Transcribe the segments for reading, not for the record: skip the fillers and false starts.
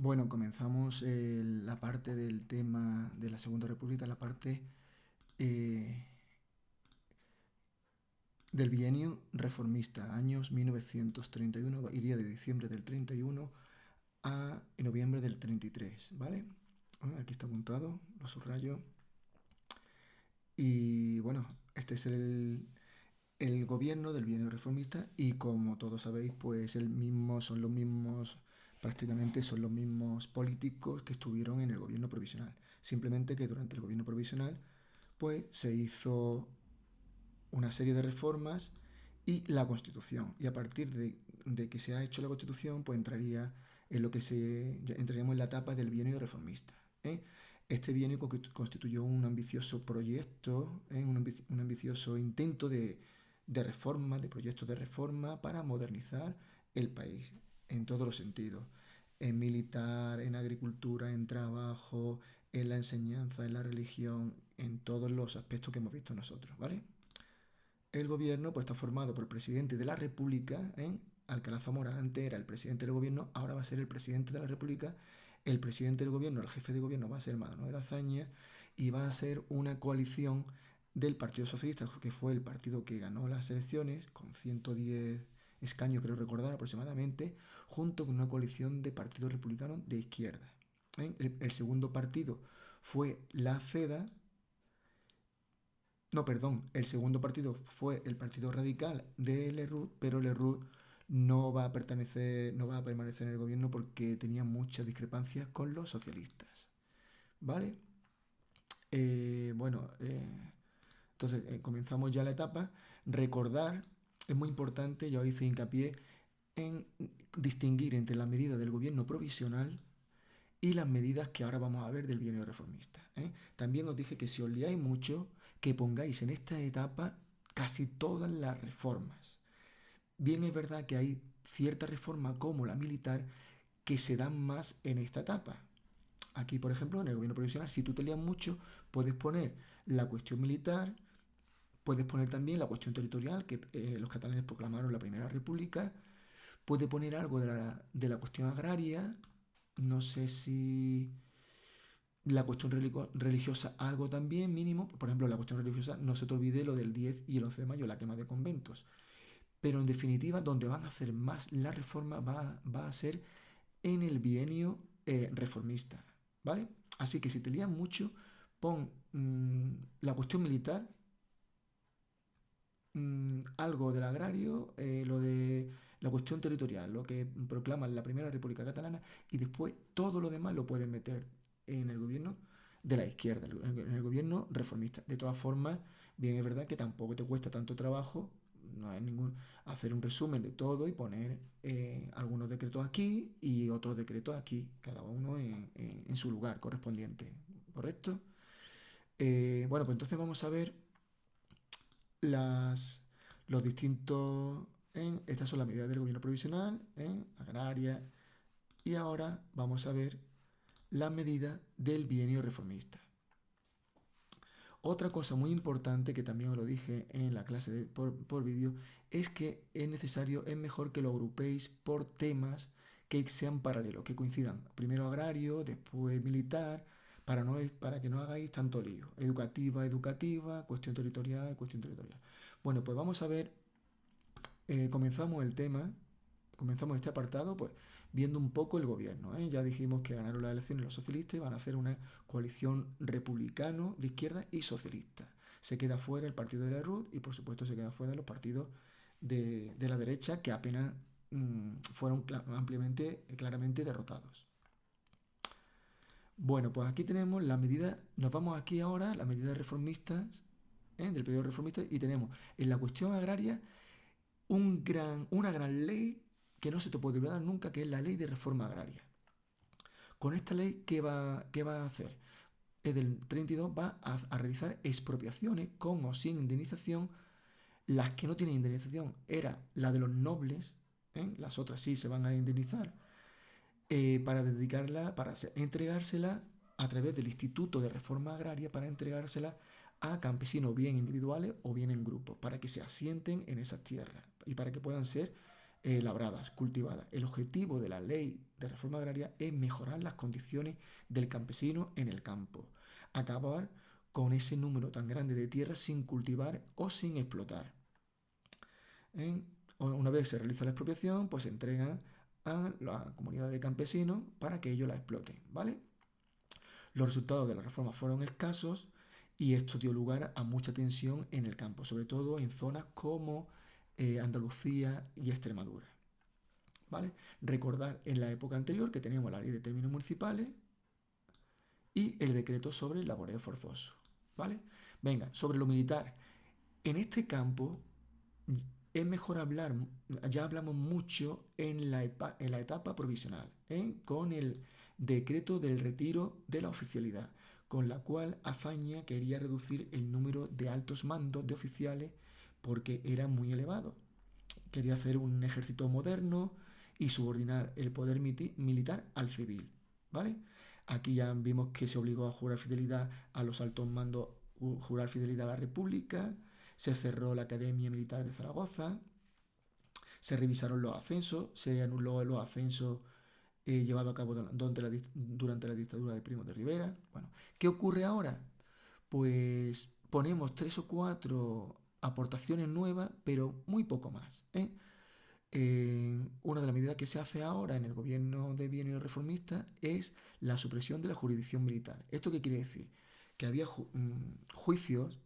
Bueno, comenzamos la parte del tema de la Segunda República, la parte eh, del bienio reformista, años 1931, iría de diciembre del 31 a noviembre del 33, ¿vale? Aquí está apuntado, lo subrayo. Y bueno, este es el gobierno del bienio reformista y como todos sabéis, pues son los mismos, prácticamente son los mismos políticos que estuvieron en el gobierno provisional. Simplemente que durante el gobierno provisional, pues se hizo una serie de reformas y la Constitución. Y a partir de que se ha hecho la Constitución, pues entraría en lo que entraríamos en la etapa del bienio reformista. ¿eh? Este bienio constituyó un ambicioso proyecto, un ambicioso intento de reforma, de proyectos de reforma para modernizar el país en todos los sentidos. En militar, en agricultura, en trabajo, en la enseñanza, en la religión, en todos los aspectos que hemos visto nosotros, ¿vale? El gobierno pues, está formado por el presidente de la República, Alcalá Zamora antes era el presidente del gobierno, ahora va a ser el presidente de la República. El presidente del gobierno, el jefe de gobierno va a ser Manuel Azaña y va a ser una coalición del Partido Socialista, que fue el partido que ganó las elecciones, con 110 escaños, creo recordar aproximadamente, junto con una coalición de partidos republicanos de izquierda. El segundo partido fue la CEDA. No, perdón, el segundo partido fue el Partido Radical de Lerroux, pero Lerroux no va a permanecer en el gobierno porque tenía muchas discrepancias con los socialistas. ¿Vale? Bueno, entonces comenzamos ya la etapa. Recordar, es muy importante, yo hice hincapié en distinguir entre las medidas del gobierno provisional y las medidas que ahora vamos a ver del bienio reformista. También os dije que si os liáis mucho, que pongáis en esta etapa casi todas las reformas. Bien es verdad que hay cierta reforma como la militar que se dan más en esta etapa. Aquí, por ejemplo, en el gobierno provisional, si tú te lías mucho, puedes poner la cuestión militar, puedes poner también la cuestión territorial, que los catalanes proclamaron la Primera República, puede poner algo de la cuestión agraria, no sé si la cuestión religiosa algo también mínimo, por ejemplo la cuestión religiosa, no se te olvide lo del 10 y el 11 de mayo, la quema de conventos, pero en definitiva donde van a hacer más la reforma va a ser en el bienio reformista, ¿vale? Así que si te lías mucho, pon la cuestión militar, algo del agrario, lo de la cuestión territorial, lo que proclama la Primera República Catalana, y después todo lo demás lo pueden meter en el gobierno de la izquierda, en el gobierno reformista. De todas formas, bien es verdad que tampoco te cuesta tanto trabajo, no hay ningún, hacer un resumen de todo y poner algunos decretos aquí y otros decretos aquí, cada uno en su lugar correspondiente, ¿correcto? Bueno, pues entonces vamos a ver las, los distintos. Estas son las medidas del gobierno provisional, agraria, y ahora vamos a ver las medidas del bienio reformista. Otra cosa muy importante que también os lo dije en la clase por vídeo es que es mejor que lo agrupéis por temas que sean paralelos, que coincidan. Primero agrario, después militar, para que no hagáis tanto lío. Educativa, cuestión territorial, cuestión territorial. Bueno, pues vamos a ver, comenzamos el tema, comenzamos este apartado, pues viendo un poco el gobierno. Ya dijimos que ganaron las elecciones los socialistas y van a hacer una coalición republicano de izquierda y socialista. Se queda fuera el partido de la RUT y por supuesto se queda fuera los partidos de la derecha que apenas fueron ampliamente, claramente derrotados. Bueno, pues aquí tenemos las medidas, nos vamos aquí ahora, las medidas reformistas, del periodo reformista, y tenemos en la cuestión agraria una gran ley que no se te puede olvidar nunca, que es la ley de reforma agraria. Con esta ley, ¿qué va a hacer? Es del 32 va a realizar expropiaciones con o sin indemnización. Las que no tienen indemnización era la de los nobles, las otras sí se van a indemnizar, para dedicarla, para entregársela a través del Instituto de Reforma Agraria, para entregársela a campesinos bien individuales o bien en grupos, para que se asienten en esas tierras y para que puedan ser labradas, cultivadas. El objetivo de la ley de reforma agraria es mejorar las condiciones del campesino en el campo, acabar con ese número tan grande de tierras sin cultivar o sin explotar. ¿Eh? Una vez se realiza la expropiación, pues se entrega a la comunidad de campesinos para que ellos la exploten, ¿vale? Los resultados de la reforma fueron escasos y esto dio lugar a mucha tensión en el campo, sobre todo en zonas como Andalucía y Extremadura. ¿Vale? Recordar en la época anterior que teníamos la ley de términos municipales y el decreto sobre el laboreo forzoso. ¿Vale? Venga, sobre lo militar. En este campo es mejor hablar, ya hablamos mucho en la etapa provisional, con el decreto del retiro de la oficialidad, con la cual Azaña quería reducir el número de altos mandos de oficiales porque era muy elevado. Quería hacer un ejército moderno y subordinar el poder militar al civil, ¿vale? Aquí ya vimos que se obligó a jurar fidelidad a los altos mandos, jurar fidelidad a la República, se cerró la Academia Militar de Zaragoza, se revisaron los ascensos, se anuló los ascensos llevados a cabo durante la dictadura de Primo de Rivera. Bueno, ¿qué ocurre ahora? Pues ponemos 3 o 4 aportaciones nuevas, pero muy poco más. Una de las medidas que se hace ahora en el gobierno de bienio reformista es la supresión de la jurisdicción militar. ¿Esto qué quiere decir? Que había juicios,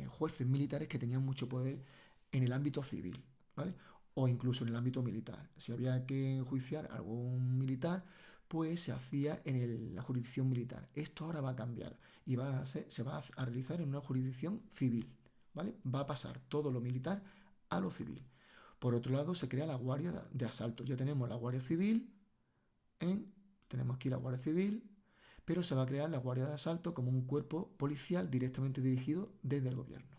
jueces militares que tenían mucho poder en el ámbito civil, ¿vale? O incluso en el ámbito militar. Si había que enjuiciar a algún militar, pues se hacía en la jurisdicción militar. Esto ahora va a cambiar y se va a realizar en una jurisdicción civil, ¿vale? Va a pasar todo lo militar a lo civil. Por otro lado, se crea la Guardia de Asalto. Ya tenemos la Guardia Civil, tenemos aquí la Guardia Civil, pero se va a crear la Guardia de Asalto como un cuerpo policial directamente dirigido desde el gobierno.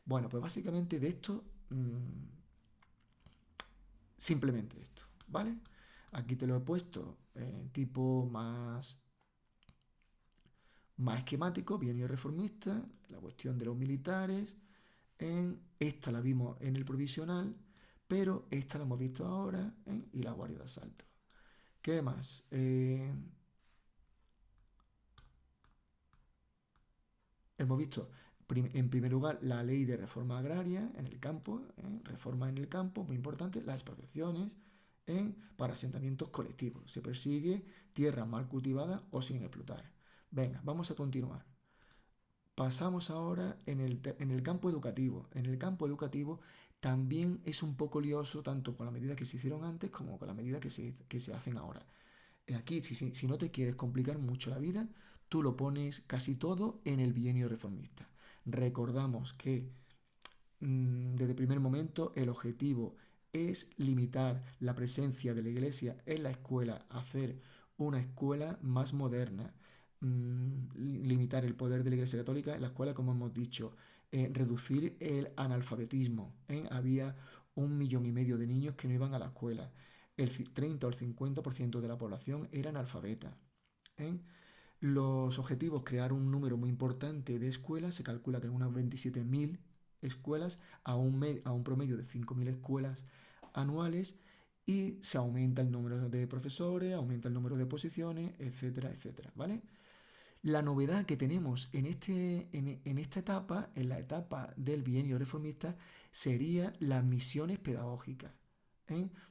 Bueno, pues básicamente de esto, simplemente esto, ¿vale? Aquí te lo he puesto tipo más esquemático, bienio reformista, la cuestión de los militares. Esta la vimos en el provisional, pero esta la hemos visto ahora, y la Guardia de Asalto. ¿Qué más? Hemos visto, en primer lugar, la ley de reforma agraria en el campo, reforma en el campo, muy importante, las expropiaciones para asentamientos colectivos. Se persigue tierras mal cultivadas o sin explotar. Venga, vamos a continuar. Pasamos ahora en el campo educativo. En el campo educativo también es un poco lioso, tanto con las medidas que se hicieron antes como con las medidas que se hacen ahora. Aquí, si no te quieres complicar mucho la vida, tú lo pones casi todo en el bienio reformista. Recordamos que desde el primer momento el objetivo es limitar la presencia de la Iglesia en la escuela, hacer una escuela más moderna, limitar el poder de la Iglesia Católica en la escuela, como hemos dicho, reducir el analfabetismo. Había 1,5 millones de niños que no iban a la escuela. El 30 o el 50% de la población era analfabeta. Los objetivos, crear un número muy importante de escuelas, se calcula que en unas 27.000 escuelas, a un promedio de 5.000 escuelas anuales, y se aumenta el número de profesores, aumenta el número de posiciones, etcétera, etcétera, ¿vale? La novedad que tenemos en esta etapa, en la etapa del bienio reformista, sería las misiones pedagógicas.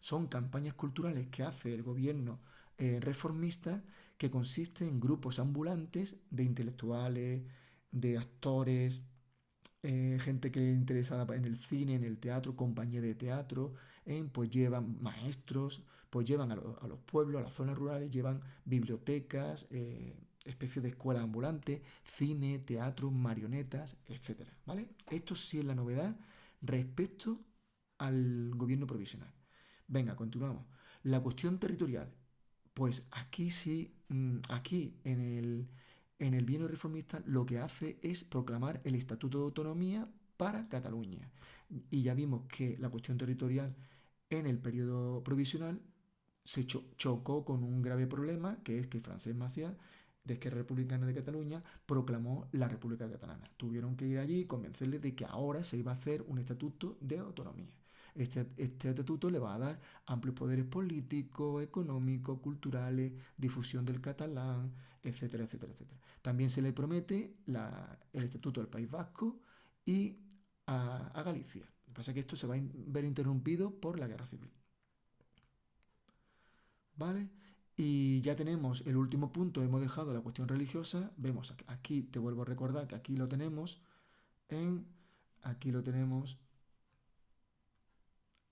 Son campañas culturales que hace el gobierno reformista, que consiste en grupos ambulantes de intelectuales, de actores, gente que es interesada en el cine, en el teatro, compañía de teatro, pues llevan maestros, pues llevan a los pueblos, a las zonas rurales, llevan bibliotecas, especies de escuelas ambulantes, cine, teatro, marionetas, etcétera, ¿vale? Esto sí es la novedad respecto al gobierno provisional. Venga, continuamos. La cuestión territorial. Pues aquí sí, aquí en el bienio reformista lo que hace es proclamar el Estatuto de Autonomía para Cataluña. Y ya vimos que la cuestión territorial en el periodo provisional se chocó con un grave problema, que es que Francesc Macià, de Esquerra Republicana de Cataluña, proclamó la República Catalana. Tuvieron que ir allí y convencerles de que ahora se iba a hacer un estatuto de autonomía. Este estatuto le va a dar amplios poderes políticos, económicos, culturales, difusión del catalán, etcétera, etcétera, etcétera. También se le promete el estatuto del País Vasco y a Galicia. Lo que pasa es que esto se va a ver interrumpido por la guerra civil. ¿Vale? Y ya tenemos el último punto, hemos dejado la cuestión religiosa. Vemos aquí, te vuelvo a recordar que aquí lo tenemos aquí lo tenemos,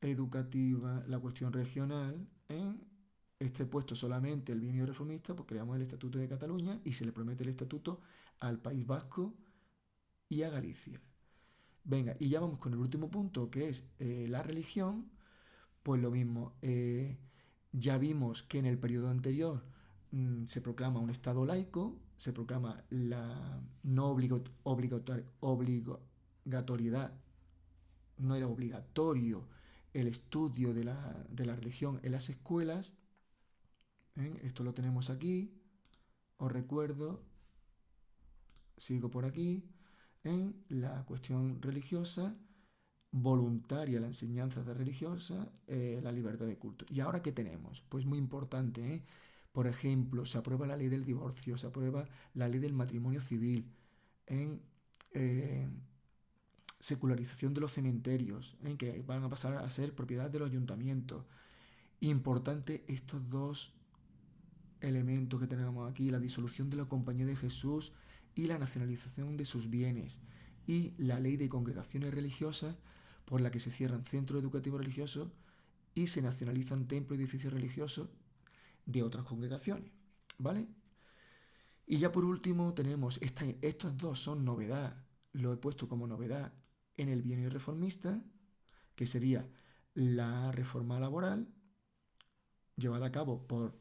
educativa, la cuestión regional, este puesto solamente el bienio reformista, pues creamos el Estatuto de Cataluña y se le promete el estatuto al País Vasco y a Galicia. Venga, y ya vamos con el último punto, que es la religión. Pues lo mismo, ya vimos que en el periodo anterior se proclama un Estado laico, se proclama la no obligatoriedad, no era obligatorio el estudio de la religión en las escuelas. Esto lo tenemos aquí, os recuerdo, sigo por aquí, en la cuestión religiosa, voluntaria la enseñanza de religiosa, la libertad de culto. ¿Y ahora qué tenemos? Pues muy importante, ¿eh? Por ejemplo, se aprueba la ley del divorcio, se aprueba la ley del matrimonio civil, en secularización de los cementerios, en que van a pasar a ser propiedad de los ayuntamientos. Importante estos dos elementos que tenemos aquí, la disolución de la Compañía de Jesús y la nacionalización de sus bienes, y la ley de congregaciones religiosas por la que se cierran centros educativos religiosos y se nacionalizan templos y edificios religiosos de otras congregaciones, ¿vale? Y ya por último tenemos, estos dos son novedad, lo he puesto como novedad en el bienio reformista, que sería la reforma laboral llevada a cabo por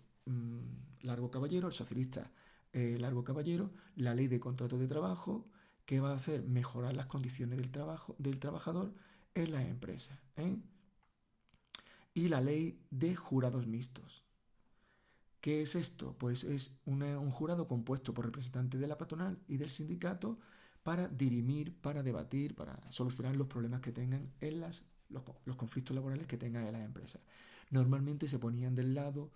Largo Caballero, el socialista Largo Caballero, la ley de contrato de trabajo, que va a hacer mejorar las condiciones del trabajador en las empresas, y la ley de jurados mixtos. ¿Qué es esto? Pues es un jurado compuesto por representantes de la patronal y del sindicato para dirimir, para debatir, para solucionar los problemas que tengan en los conflictos laborales que tengan en las empresas. Normalmente se ponían del lado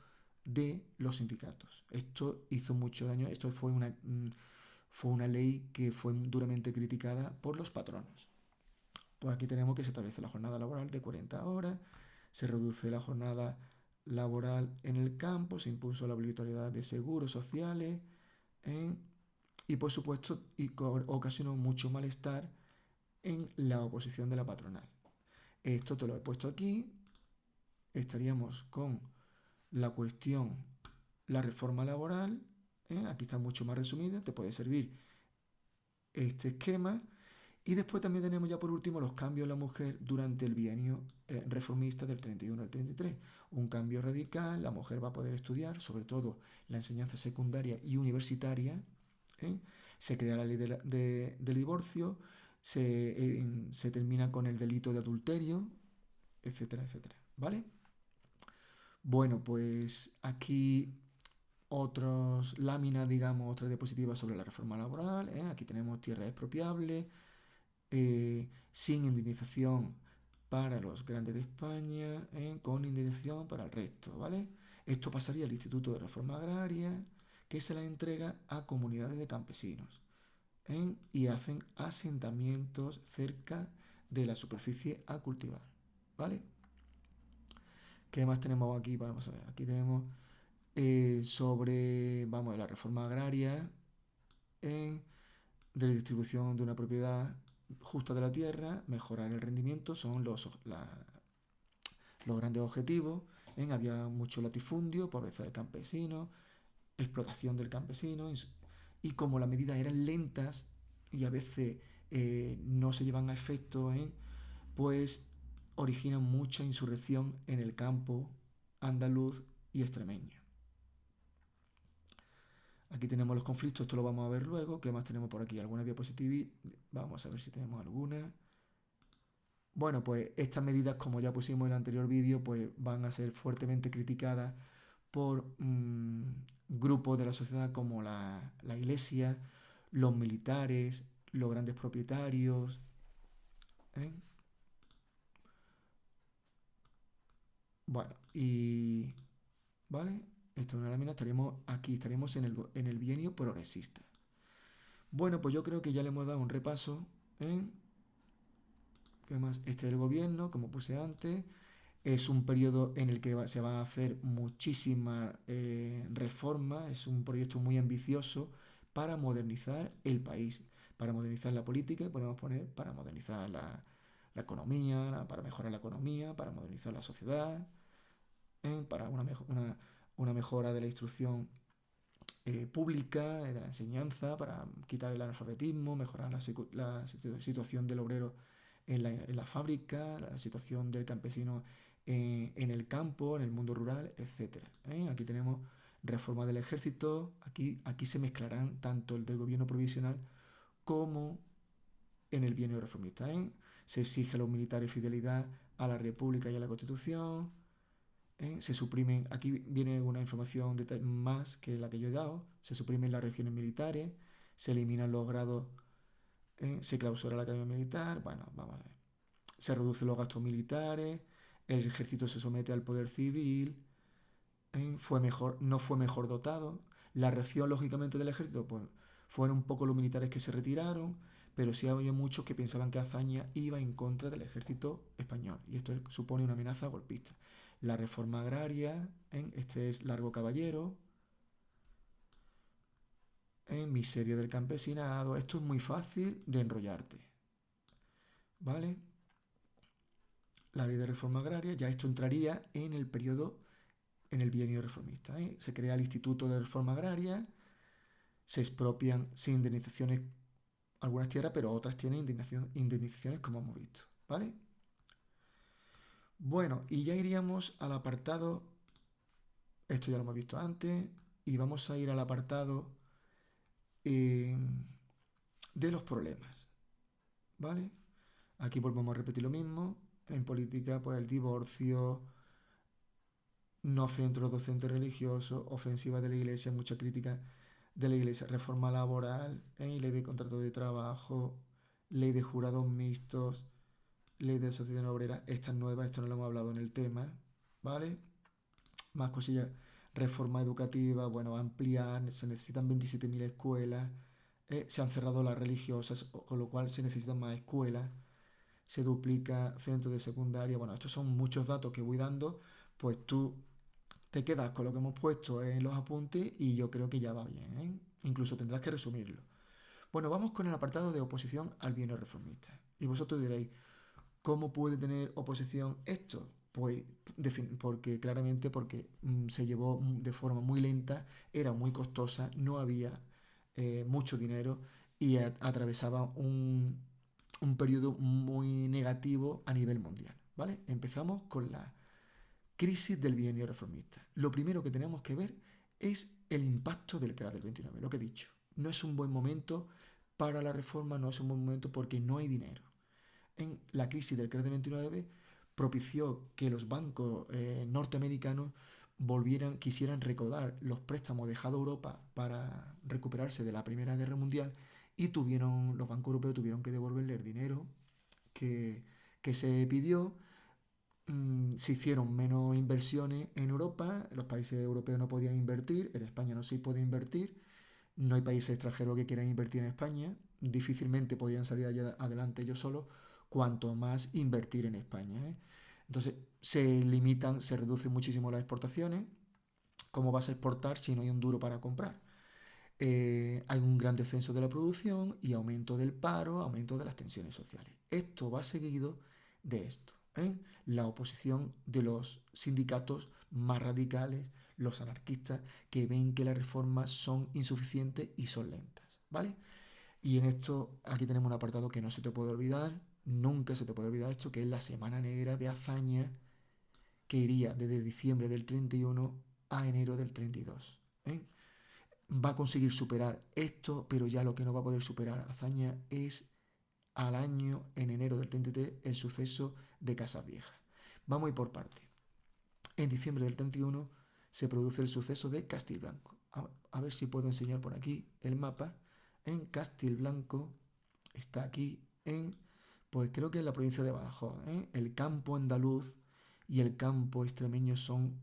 de los sindicatos. Esto hizo mucho daño, esto fue una ley que fue duramente criticada por los patronos. Pues aquí tenemos que se establece la jornada laboral de 40 horas, se reduce la jornada laboral en el campo, se impuso la obligatoriedad de seguros sociales, y por supuesto ocasionó mucho malestar en la oposición de la patronal. Esto te lo he puesto aquí. Estaríamos con la cuestión, la reforma laboral, aquí está mucho más resumida, te puede servir este esquema. Y después también tenemos ya por último los cambios en la mujer durante el bienio reformista del 31 al 33. Un cambio radical, la mujer va a poder estudiar, sobre todo la enseñanza secundaria y universitaria. Se crea la ley del divorcio, se termina con el delito de adulterio, etcétera, etcétera. ¿Vale? Bueno, pues aquí otras láminas, digamos, otras diapositivas sobre la reforma laboral. Aquí tenemos tierras expropiables, sin indemnización para los grandes de España, con indemnización para el resto, ¿vale? Esto pasaría al Instituto de Reforma Agraria, que se la entrega a comunidades de campesinos, y hacen asentamientos cerca de la superficie a cultivar, ¿vale? ¿Qué más tenemos aquí? Vamos a ver, aquí tenemos sobre la reforma agraria, de la distribución de una propiedad justa de la tierra, mejorar el rendimiento, son los grandes objetivos. Había mucho latifundio, pobreza del campesino, explotación del campesino, y como las medidas eran lentas y a veces no se llevan a efecto, pues originan mucha insurrección en el campo andaluz y extremeño. Aquí tenemos los conflictos, esto lo vamos a ver luego. ¿Qué más tenemos por aquí? ¿Alguna diapositiva? Vamos a ver si tenemos alguna. Bueno, pues estas medidas, como ya pusimos en el anterior vídeo, pues van a ser fuertemente criticadas por grupos de la sociedad como la Iglesia, los militares, los grandes propietarios. Bueno, y... ¿Vale? Esta es una lámina, estaríamos aquí, estaríamos en el bienio progresista. Bueno, pues yo creo que ya le hemos dado un repaso, ¿eh? ¿Qué más? Este es el gobierno, como puse antes. Es un periodo en el que se van a hacer muchísimas reformas. Es un proyecto muy ambicioso para modernizar el país, para modernizar la política y podemos poner para modernizar la economía, para mejorar la economía, para modernizar la sociedad, para una mejora de la instrucción pública, de la enseñanza, para quitar el analfabetismo, mejorar la situación del obrero en la fábrica, la situación del campesino en el campo, en el mundo rural, etcétera. Aquí tenemos reforma del ejército, aquí se mezclarán tanto el del gobierno provisional como en el bienio reformista. Se exige a los militares fidelidad a la República y a la Constitución. Se suprimen, aquí viene una información más que la que yo he dado, se suprimen las regiones militares, se eliminan los grados, se clausura la academia militar, bueno, vamos a ver, se reducen los gastos militares, el ejército se somete al poder civil, no fue mejor dotado, la reacción lógicamente del ejército, pues fueron un poco los militares que se retiraron, pero sí había muchos que pensaban que Azaña iba en contra del ejército español y esto supone una amenaza golpista. La reforma agraria, este es Largo Caballero, en miseria del campesinado, esto es muy fácil de enrollarte, ¿vale? La ley de reforma agraria, ya esto entraría en el periodo, en el bienio reformista. Se crea el Instituto de Reforma Agraria, se expropian sin indemnizaciones algunas tierras, pero otras tienen indemnizaciones como hemos visto, ¿vale? Bueno, y ya iríamos al apartado, esto ya lo hemos visto antes, y vamos a ir al apartado eh, de los problemas, ¿vale? Aquí volvemos a repetir lo mismo. En política, pues el divorcio, no centros docentes religiosos, ofensiva de la iglesia, mucha crítica de la iglesia, reforma laboral, ley de contrato de trabajo, ley de jurados mixtos, ley de asociación obrera, esta es nueva, esto no lo hemos hablado en el tema, ¿vale? Más cosillas, reforma educativa, bueno, ampliar, se necesitan 27.000 escuelas, se han cerrado las religiosas, con lo cual se necesitan más escuelas, se duplica centro de secundaria, bueno, estos son muchos datos que voy dando, pues tú te quedas con lo que hemos puesto en los apuntes y yo creo que ya va bien, ¿eh? Incluso tendrás que resumirlo. Bueno, vamos con el apartado de oposición al bienio reformista. Y vosotros diréis, ¿cómo puede tener oposición esto? Pues porque claramente porque se llevó de forma muy lenta, era muy costosa, no había mucho dinero y atravesaba un periodo muy negativo a nivel mundial. ¿Vale? Empezamos con la crisis del bienio reformista. Lo primero que tenemos que ver es el impacto del crack del 29, lo que he dicho. No es un buen momento para la reforma, no es un buen momento porque no hay dinero. En la crisis del crack del 29 propició que los bancos norteamericanos quisieran recaudar los préstamos dejados a Europa para recuperarse de la Primera Guerra Mundial y los bancos europeos tuvieron que devolverle el dinero que, que se pidió. Se hicieron menos inversiones en Europa, los países europeos no podían invertir, en España no se puede invertir, no hay países extranjeros que quieran invertir en España, difícilmente podían salir allá adelante ellos solos, cuanto más invertir en España. Entonces se reducen muchísimo las exportaciones. ¿Cómo vas a exportar si no hay un duro para comprar? Hay un gran descenso de la producción y aumento del paro, aumento de las tensiones sociales. Esto va seguido de esto. La oposición de los sindicatos más radicales, los anarquistas, que ven que las reformas son insuficientes y son lentas. ¿Vale? Y en esto, aquí tenemos un apartado que no se te puede olvidar, nunca se te puede olvidar esto, que es la Semana Negra de Azaña, que iría desde diciembre del 31 a enero del 32. Va a conseguir superar esto, pero ya lo que no va a poder superar Azaña es al año, en enero del 33, el suceso de Casas Viejas. Vamos a ir por parte. En diciembre del 31 se produce el suceso de Castilblanco. A ver si puedo enseñar por aquí el mapa. En Castilblanco está aquí pues creo que en la provincia de Badajoz, el campo andaluz, y el campo extremeño son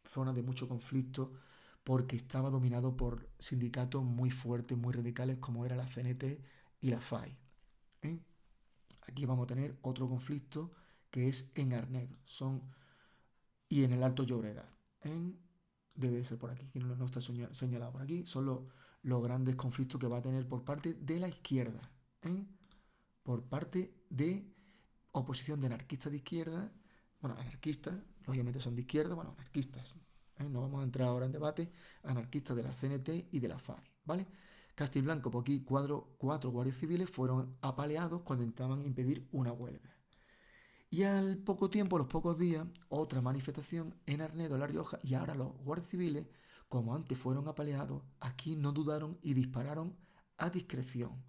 zonas de mucho conflicto porque estaba dominado por sindicatos muy fuertes, muy radicales como era la CNT y la FAI. ¿eh? Aquí vamos a tener otro conflicto que es en Arnedo y en el Alto Llobregat. Debe ser por aquí, que no está señalado por aquí. Son los grandes conflictos que va a tener por parte de la izquierda. Por parte de oposición de anarquistas de izquierda. Bueno, anarquistas, lógicamente son de izquierda, bueno, anarquistas. No vamos a entrar ahora en debate. Anarquistas de la CNT y de la FAI, ¿vale? Castilblanco, por aquí cuatro guardias civiles fueron apaleados cuando intentaban impedir una huelga. Y al poco tiempo, a los pocos días, otra manifestación en Arnedo, en La Rioja, y ahora los guardias civiles, como antes fueron apaleados, aquí no dudaron y dispararon a discreción.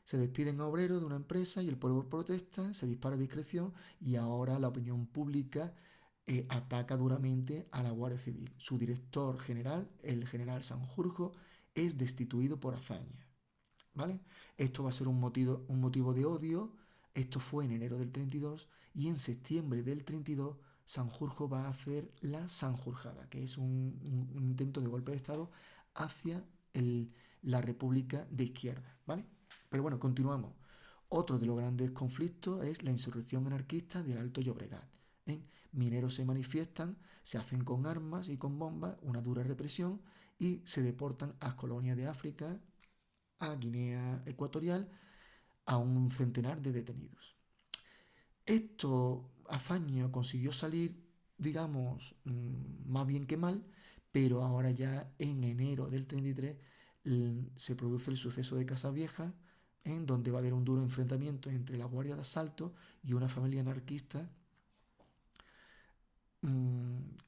Se despiden a obreros de una empresa y el pueblo protesta, se dispara a discreción y ahora la opinión pública ataca duramente a la Guardia Civil. Su director general, el general Sanjurjo, es destituido por hazaña. ¿Vale? Esto va a ser un motivo de odio. Esto fue en enero del 32 y en septiembre del 32 Sanjurjo va a hacer la Sanjurjada, que es un intento de golpe de Estado hacia la República de Izquierda, ¿vale? Pero bueno, continuamos. Otro de los grandes conflictos es la insurrección anarquista del Alto Llobregat. Mineros se manifiestan, se hacen con armas y con bombas, una dura represión, y se deportan a colonias de África, a Guinea Ecuatorial, a un centenar de detenidos. Esto, Azaña consiguió salir, digamos, más bien que mal, pero ahora ya en enero del 33 se produce el suceso de Casavieja, en donde va a haber un duro enfrentamiento entre la Guardia de Asalto y una familia anarquista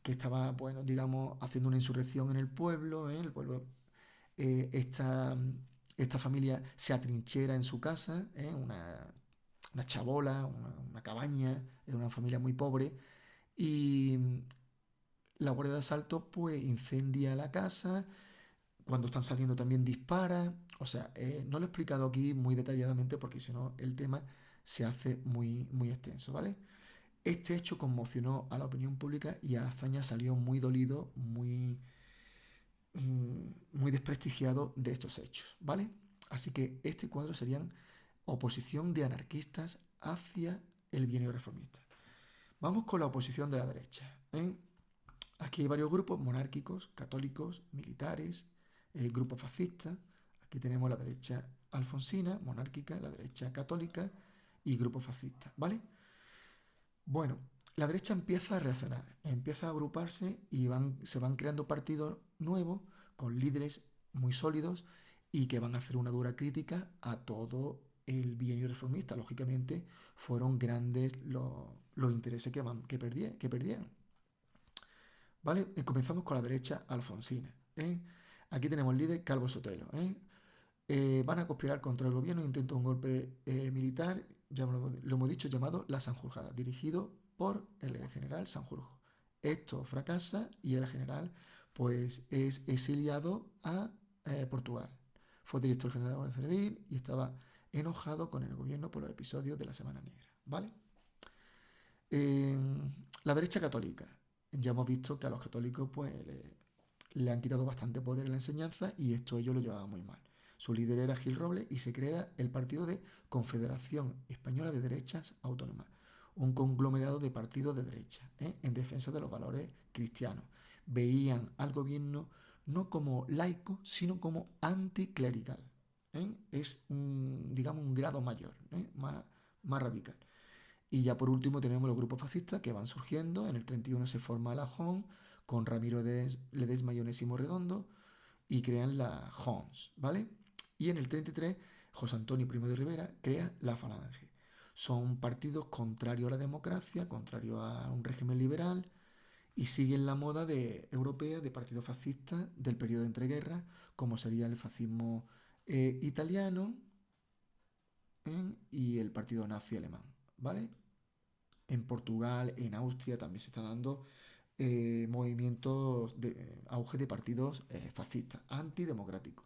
que estaba, bueno, digamos, haciendo una insurrección en el pueblo. El pueblo esta familia se atrinchera en su casa, una chabola, una cabaña, es una familia muy pobre, y la guardia de asalto pues incendia la casa, cuando están saliendo también dispara, o sea, no lo he explicado aquí muy detalladamente porque si no el tema se hace muy, muy extenso, ¿vale? Este hecho conmocionó a la opinión pública y Azaña salió muy dolido, muy desprestigiado de estos hechos, ¿vale? Así que este cuadro serían oposición de anarquistas hacia el bienio reformista. Vamos con la oposición de la derecha. Aquí hay varios grupos monárquicos, católicos, militares, grupos fascistas. Aquí tenemos la derecha alfonsina, monárquica, la derecha católica y grupos fascistas, ¿vale? Bueno, la derecha empieza a reaccionar, empieza a agruparse y se van creando partidos nuevos con líderes muy sólidos y que van a hacer una dura crítica a todo el bienio reformista. Lógicamente, fueron grandes los intereses que perdieron. ¿Vale? Comenzamos con la derecha alfonsina. Aquí tenemos el líder Calvo Sotelo. Van a conspirar contra el gobierno, intenta un golpe militar, ya lo hemos dicho, llamado la Sanjurjada, dirigido por el general Sanjurjo. Esto fracasa y el general pues es exiliado a Portugal. Fue director general de la Guardia Civil y estaba enojado con el gobierno por los episodios de la Semana Negra. ¿Vale? Eh, la derecha católica. Ya hemos visto que a los católicos pues le han quitado bastante poder en la enseñanza y esto ellos lo llevaban muy mal. Su líder era Gil Robles y se crea el partido de Confederación Española de Derechas Autónomas, un conglomerado de partidos de derecha, en defensa de los valores cristianos. Veían al gobierno no como laico, sino como anticlerical. Es digamos, un grado mayor, más radical. Y ya por último tenemos los grupos fascistas que van surgiendo. En el 31 se forma la JON con Ramiro Ledesma y Onésimo Redondo y crean la JONS, ¿vale? Y en el 33 José Antonio Primo de Rivera crea la Falange. Son partidos contrarios a la democracia, contrarios a un régimen liberal y siguen la moda europea de partidos fascistas del periodo de entreguerras, como sería el fascismo italiano y el partido nazi alemán, ¿vale? En Portugal, en Austria también se está dando movimientos de auge de partidos fascistas, antidemocráticos.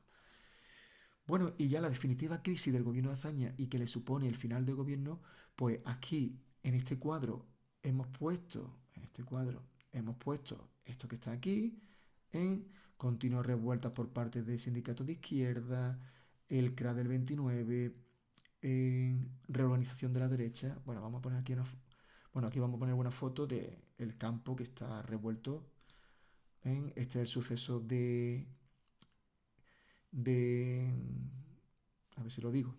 Bueno, y ya la definitiva crisis del gobierno de Azaña y que le supone el final del gobierno, pues aquí, en este cuadro, hemos puesto, en este cuadro, hemos puesto esto que está aquí, en continuas revueltas por parte de sindicatos de izquierda, el CRA del 29, en reorganización de la derecha. Bueno, vamos a poner aquí bueno, aquí vamos a poner una foto del campo que está revuelto. Este es el suceso de, a ver si lo digo,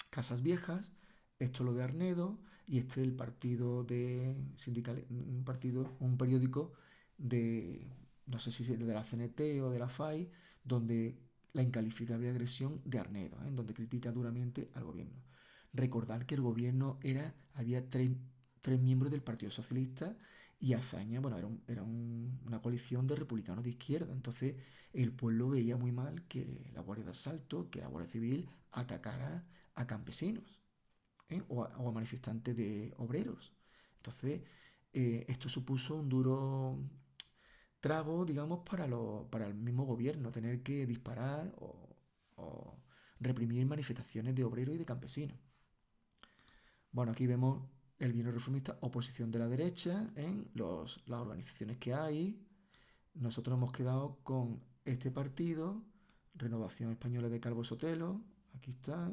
Casas Viejas, esto lo de Arnedo, y este es el partido de sindical, un partido, un periódico de, no sé si es de la CNT o de la FAI, donde la incalificable agresión de Arnedo, en donde critica duramente al gobierno. Recordar que el gobierno había tres miembros del Partido Socialista y Azaña, bueno, una coalición de republicanos de izquierda. Entonces el pueblo veía muy mal que la Guardia de Asalto, que la Guardia Civil atacara a campesinos, o a manifestantes de obreros. Entonces, esto supuso un duro trago, digamos, para el mismo gobierno, tener que disparar o reprimir manifestaciones de obreros y de campesinos. Bueno, aquí vemos el bienio reformista, oposición de la derecha, en las organizaciones que hay. Nosotros hemos quedado con este partido, Renovación Española de Calvo Sotelo, aquí está,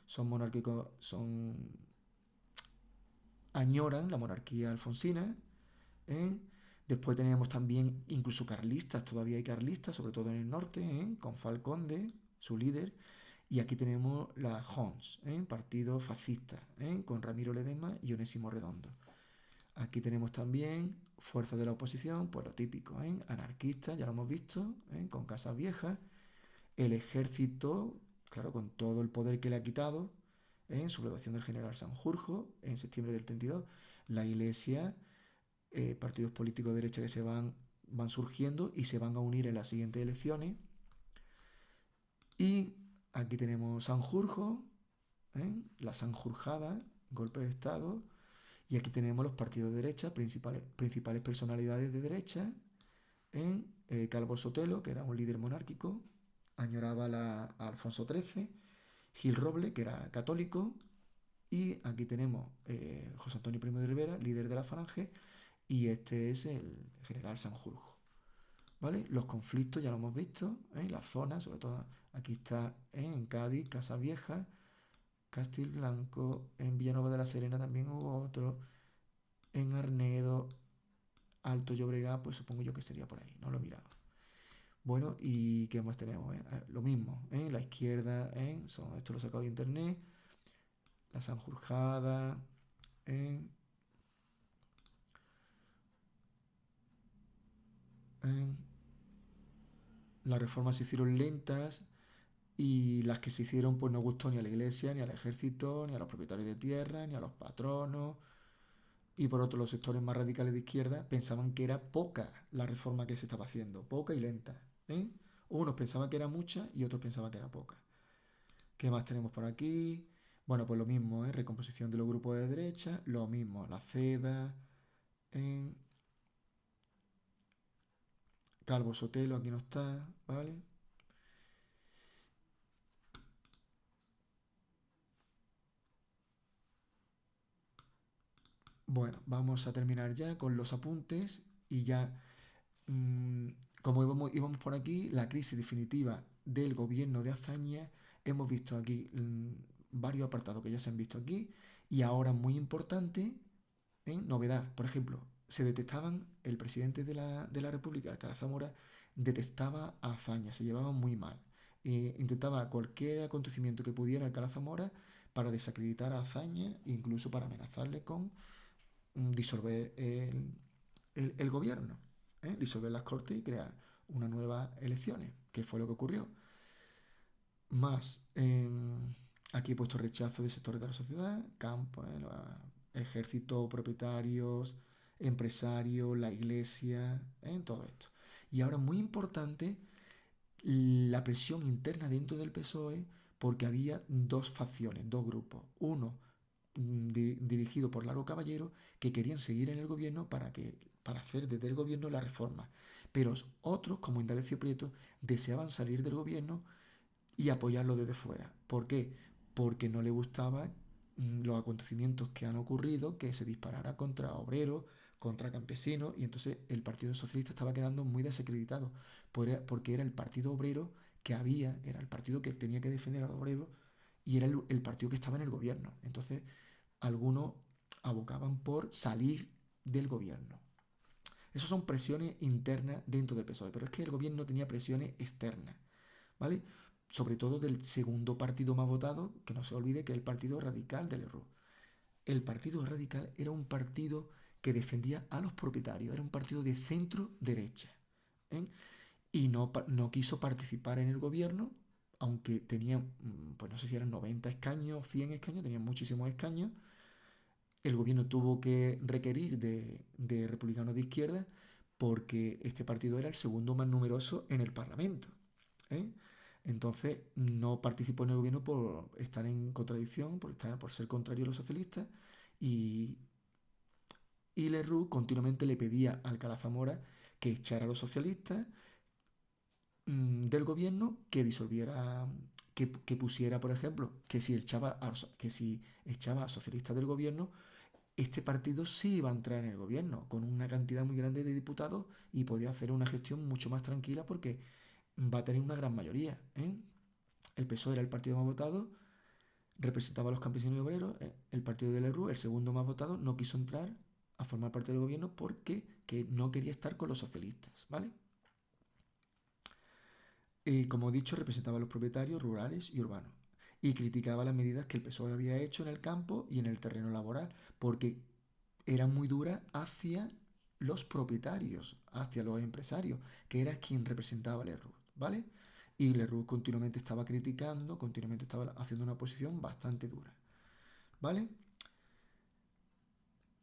son monárquicos, añoran la monarquía alfonsina. ¿eh? Después tenemos también incluso carlistas, todavía hay carlistas, sobre todo en el norte, con Falconde, su líder. Y aquí tenemos la Hons, partido fascista, con Ramiro Ledesma y Onésimo Redondo. Aquí tenemos también fuerzas de la oposición, pues lo típico, anarquistas, ya lo hemos visto, con Casas Viejas. El ejército, claro, con todo el poder que le ha quitado, en sublevación del general Sanjurjo en septiembre del 32. La iglesia, partidos políticos de derecha que van surgiendo y se van a unir en las siguientes elecciones. Y aquí tenemos Sanjurjo, la Sanjurjada, golpe de Estado. Y aquí tenemos los partidos de derecha, principales personalidades de derecha. Calvo Sotelo, que era un líder monárquico, añoraba a Alfonso XIII. Gil Roble, que era católico. Y aquí tenemos José Antonio Primo de Rivera, líder de la Falange. Y este es el general Sanjurjo. ¿Vale? Los conflictos ya lo hemos visto, en la zona, sobre todo aquí está en Cádiz, Casa Vieja, Castilblanco, en Villanueva de la Serena también hubo otro, en Arnedo, Alto Llobregat, pues supongo yo que sería por ahí, no lo he mirado. Bueno, ¿y qué más tenemos? Lo mismo, la izquierda, esto lo he sacado de internet, la Sanjurjada, ¿eh? ¿eh? Las reformas se hicieron lentas, y las que se hicieron pues no gustó ni a la iglesia, ni al ejército, ni a los propietarios de tierra, ni a los patronos. Y por otro, los sectores más radicales de izquierda pensaban que era poca la reforma que se estaba haciendo, poca y lenta. Unos pensaban que era mucha y otros pensaban que era poca. ¿Qué más tenemos por aquí? Bueno, pues lo mismo, recomposición de los grupos de derecha, lo mismo, la CEDA, ¿eh? Calvo Sotelo, aquí no está, ¿vale? Bueno, vamos a terminar ya con los apuntes y ya, mm, como íbamos por aquí, la crisis definitiva del gobierno de Azaña. Hemos visto aquí varios apartados que ya se han visto aquí y ahora muy importante, novedad, por ejemplo, se detestaban, el presidente de la República, Alcalá Zamora, detestaba a Azaña, se llevaban muy mal. Intentaba cualquier acontecimiento que pudiera Alcalá Zamora para desacreditar a Azaña, incluso para amenazarle con disolver el gobierno, disolver las cortes y crear unas nuevas elecciones, que fue lo que ocurrió. Más, aquí he puesto rechazo de sectores de la sociedad, campo, ejército, propietarios, empresarios, la iglesia, en todo esto. Y ahora muy importante la presión interna dentro del PSOE, porque había dos facciones, dos grupos. Uno dirigido por Largo Caballero, que querían seguir en el gobierno para hacer desde el gobierno la reforma. Pero otros, como Indalecio Prieto, deseaban salir del gobierno y apoyarlo desde fuera. ¿Por qué? Porque no le gustaba los acontecimientos que han ocurrido, que se disparara contra obreros, contra campesinos, y entonces el Partido Socialista estaba quedando muy desacreditado, porque era el partido obrero que había, era el partido que tenía que defender a los obreros, y era el partido que estaba en el gobierno. Entonces, algunos abocaban por salir del gobierno. Esas son presiones internas dentro del PSOE, pero es que el gobierno tenía presiones externas, ¿vale? Sobre todo del segundo partido más votado, que no se olvide que es el Partido Radical de Lerroux. El Partido Radical era un partido que defendía a los propietarios, era un partido de centro derecha, ¿eh? Y no quiso participar en el gobierno, aunque tenía, pues no sé si eran 90 escaños, 100 escaños, tenían muchísimos escaños. El gobierno tuvo que requerir de republicanos de izquierda porque este partido era el segundo más numeroso en el Parlamento, ¿eh? Entonces no participó en el gobierno por estar en contradicción, por ser contrario a los socialistas, y, y Lerroux continuamente le pedía al Alcalá Zamora que echara a los socialistas del gobierno, que disolviera, que pusiera, por ejemplo, que si echaba a socialistas del gobierno, este partido sí iba a entrar en el gobierno con una cantidad muy grande de diputados y podía hacer una gestión mucho más tranquila porque va a tener una gran mayoría, ¿eh? El PSOE era el partido más votado, representaba a los campesinos y obreros. El partido de Lerroux, el segundo más votado, no quiso entrar a formar parte del gobierno porque que no quería estar con los socialistas, ¿vale? Y como he dicho, representaba a los propietarios rurales y urbanos y criticaba las medidas que el PSOE había hecho en el campo y en el terreno laboral, porque era muy dura hacia los propietarios, hacia los empresarios, que era quien representaba a Lerroux, ¿vale? Y Lerroux continuamente estaba criticando, continuamente estaba haciendo una posición bastante dura, ¿vale?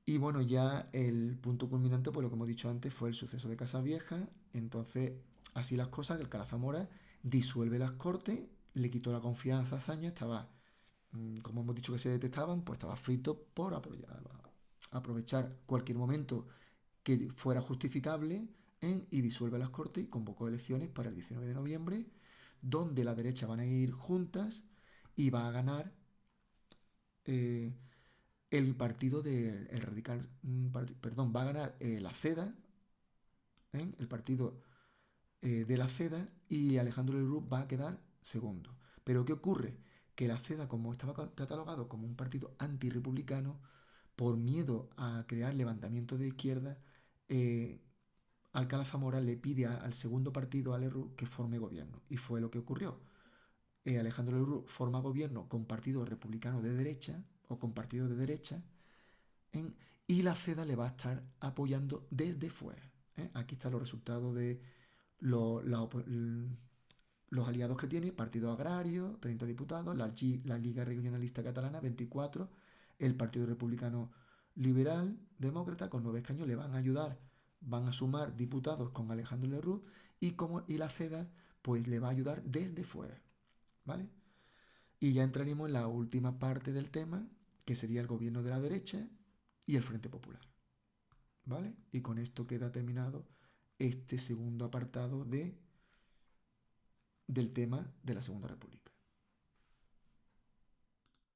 Y bueno, ya el punto culminante, pues lo que hemos dicho antes, fue el suceso de Casas Viejas. Entonces, así las cosas, el Calazamora disuelve las cortes, le quitó la confianza a Azaña, estaba, como hemos dicho que se detestaban, pues estaba frito por aprovechar cualquier momento que fuera justificable y disuelve las cortes y convocó elecciones para el 19 de noviembre, donde la derecha van a ir juntas y va a ganar eh, el partido del el radical, perdón, va a ganar la CEDA, el partido de la CEDA, y Alejandro Lerroux va a quedar segundo. Pero ¿qué ocurre? Que la CEDA, como estaba catalogado como un partido antirrepublicano, por miedo a crear levantamientos de izquierda, eh, Alcalá Zamora le pide al segundo partido, a Lerroux, que forme gobierno. Y fue lo que ocurrió. Alejandro Lerroux forma gobierno con partido republicano de derecha o con partidos de derecha, ¿eh? Y la CEDA le va a estar apoyando desde fuera, ¿eh? Aquí están los resultados de los aliados que tiene: Partido Agrario, 30 diputados, la Liga Regionalista Catalana, 24, el Partido Republicano Liberal Demócrata, con 9 escaños, le van a ayudar, van a sumar diputados con Alejandro Lerroux, y la CEDA pues le va a ayudar desde fuera, ¿vale? Y ya entraremos en la última parte del tema, que sería el gobierno de la derecha y el Frente Popular, ¿vale? Y con esto queda terminado este segundo apartado del tema de la Segunda República.